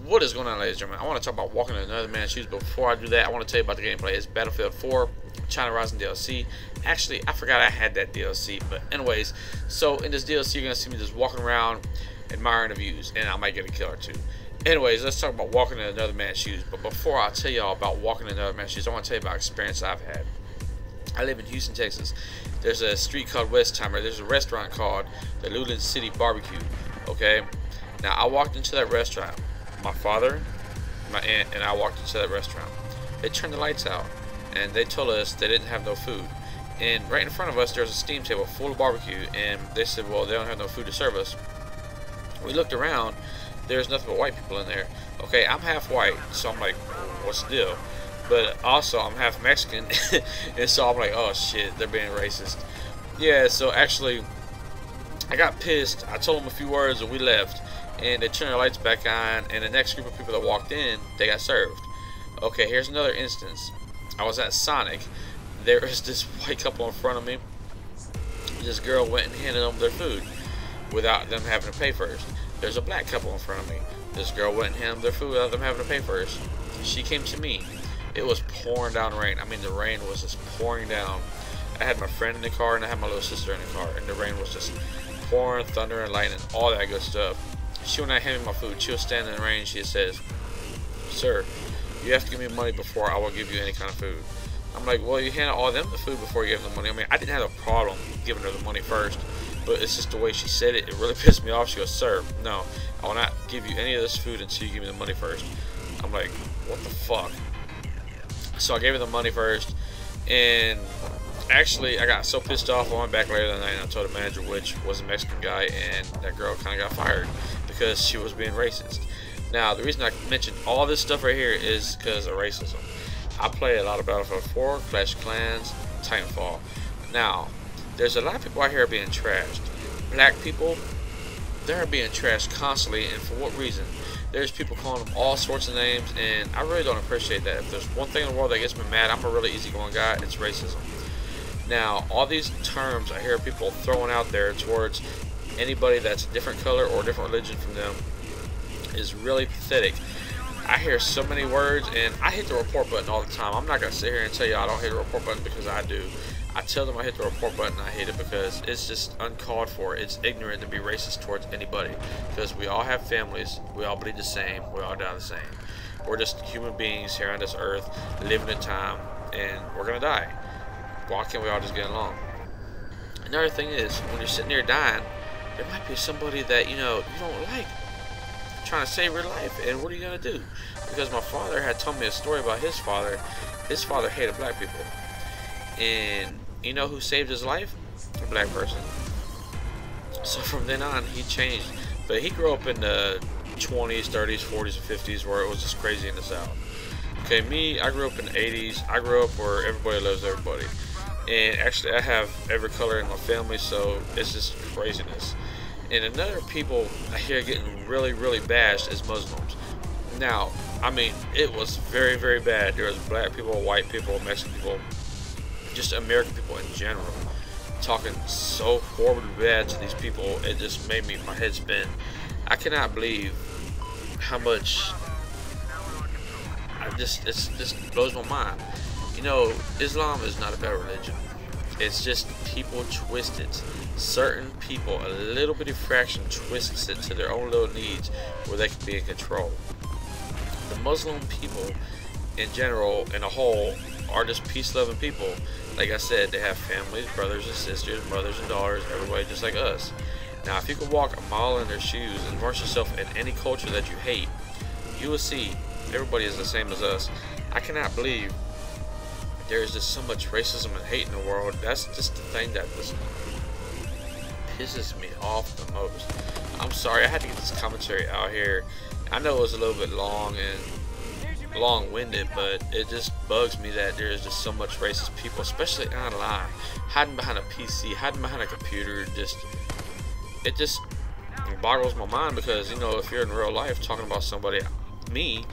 What is going on, ladies and gentlemen? I want to talk about walking in another man's shoes, but before I do that, I want to tell you about the gameplay. It's Battlefield 4 China Rising DLC. Actually, I forgot I had that DLC, but anyways, so in this DLC, you're going to see me just walking around admiring the views, and I might get a kill or two. Anyways, let's talk about walking in another man's shoes, but before I tell y'all about walking in another man's shoes, I want to tell you about experience I've had. I live in Houston, Texas. There's a street called Westheimer. There's a restaurant called the Luland City Barbecue, okay? Now, I walked into that restaurant. My father, my aunt, and I walked into that restaurant. They turned the lights out, and they told us they didn't have no food. And right in front of us, there's a steam table full of barbecue, and they said, well, they don't have no food to serve us. We looked around, there's nothing but white people in there. Okay, I'm half white, so I'm like, what's the deal? But also, I'm half Mexican, and so I'm like, oh shit, they're being racist. Yeah, so actually, I got pissed. I told them a few words, and we left. And they turned the lights back on, and the next group of people that walked in, they got served. Okay, here's another instance. I was at Sonic. There was this white couple in front of me. This girl went and handed them their food without them having to pay first. There's a black couple in front of me. This girl went and handed them their food without them having to pay first. She came to me. It was pouring down rain. I mean, the rain was just pouring down. I had my friend in the car, and I had my little sister in the car, and the rain was just pouring, thunder and lightning, all that good stuff. She when I handed me my food, she was standing in the rain. She says, "Sir, you have to give me money before I will give you any kind of food." I'm like, "Well, you handed all them the food before you gave them the money." I mean, I didn't have a problem giving her the money first, but it's just the way she said it. It really pissed me off. She goes, "Sir, no, I will not give you any of this food until you give me the money first." I'm like, "What the fuck?" So I gave her the money first, and actually, I got so pissed off. I went back later that night and I told the manager, which was a Mexican guy, and that girl kind of got fired because she was being racist. Now, the reason I mentioned all this stuff right here is because of racism. I play a lot of Battlefield 4, Clash of Clans, Titanfall. Now, there's a lot of people out here being trashed. Black people, they're being trashed constantly, and for what reason? There's people calling them all sorts of names, and I really don't appreciate that. If there's one thing in the world that gets me mad, I'm a really easygoing guy, it's racism. Now, all these terms I hear people throwing out there towards anybody that's a different color or a different religion from them is really pathetic. I hear so many words, and I hit the report button all the time. I'm not going to sit here and tell you I don't hit the report button, because I do. I tell them I hit the report button, and I hate it because it's just uncalled for. It's ignorant to be racist towards anybody, because we all have families, we all bleed the same, we all die the same. We're just human beings here on this earth, living in time, and we're going to die. Why can't we all just get along? Another thing is, when you're sitting there dying, there might be somebody that, you know, you don't like trying to save your life, and what are you going to do? Because my father had told me a story about his father. His father hated black people, and you know who saved his life? A black person. So from then on, he changed. But he grew up in the 20s, 30s, 40s, and 50s, where it was just crazy in the South. Okay, me, I grew up in the 80s. I grew up where everybody loves everybody. And actually, I have every color in my family, so it's just craziness. And another people I hear getting really, really bashed is Muslims. Now, I mean, it was very, very bad. There was black people, white people, Mexican people, just American people in general, talking so horribly bad to these people. It just made my head spin. I cannot believe how much it just blows my mind. You know, Islam is not a bad religion. It's just people twist it. Certain people, a little bitty fraction, twists it to their own little needs where they can be in control. The Muslim people, in general, in a whole, are just peace-loving people. Like I said, they have families, brothers and sisters, mothers and daughters, everybody just like us. Now, if you could walk a mile in their shoes and immerse yourself in any culture that you hate, you will see everybody is the same as us. I cannot believe there is just so much racism and hate in the world. That's just the thing that just pisses me off the most. I'm sorry, I had to get this commentary out here. I know it was a little bit long and long-winded, but it just bugs me that there is just so much racist people, especially online, hiding behind a PC, hiding behind a computer. It just It boggles my mind because, you know, if you're in real life talking about somebody, me,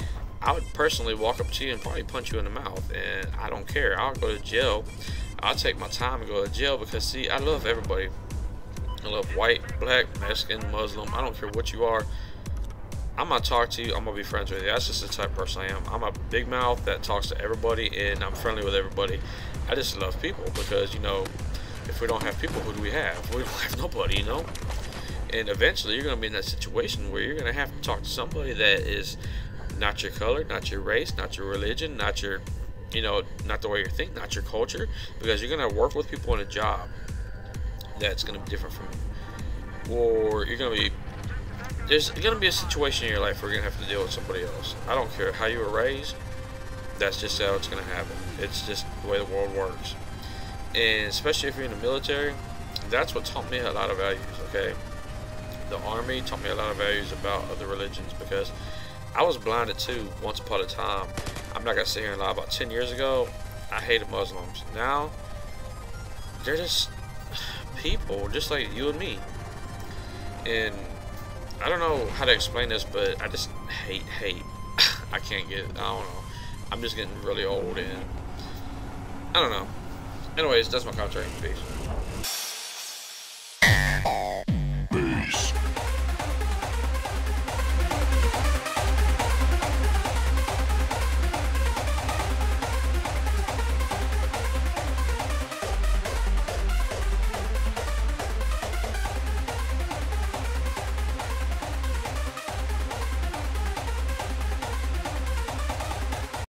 I would personally walk up to you and probably punch you in the mouth, and I don't care. I'll go to jail. I'll take my time and go to jail because, see, I love everybody. I love white, black, Mexican, Muslim. I don't care what you are. I'm gonna talk to you. I'm gonna be friends with you. That's just the type of person I am. I'm a big mouth that talks to everybody, and I'm friendly with everybody. I just love people because, you know, if we don't have people, who do we have? We don't have nobody, you know. And eventually, you're gonna be in that situation where you're gonna have to talk to somebody that is not your color, not your race, not your religion, not your, you know, not the way you think, not your culture, because you're gonna work with people in a job that's gonna be different from you, or you're gonna be. There's going to be a situation in your life where you're going to have to deal with somebody else. I don't care how you were raised. That's just how it's going to happen. It's just the way the world works. And especially if you're in the military, that's what taught me a lot of values, okay? The Army taught me a lot of values about other religions because I was blinded too once upon a time. I'm not going to sit here and lie. About 10 years ago, I hated Muslims. Now, they're just people, just like you and me. And I don't know how to explain this, but I just hate. I can't get it. I don't know. I'm just getting really old, and I don't know. Anyways, that's my commentary. Peace.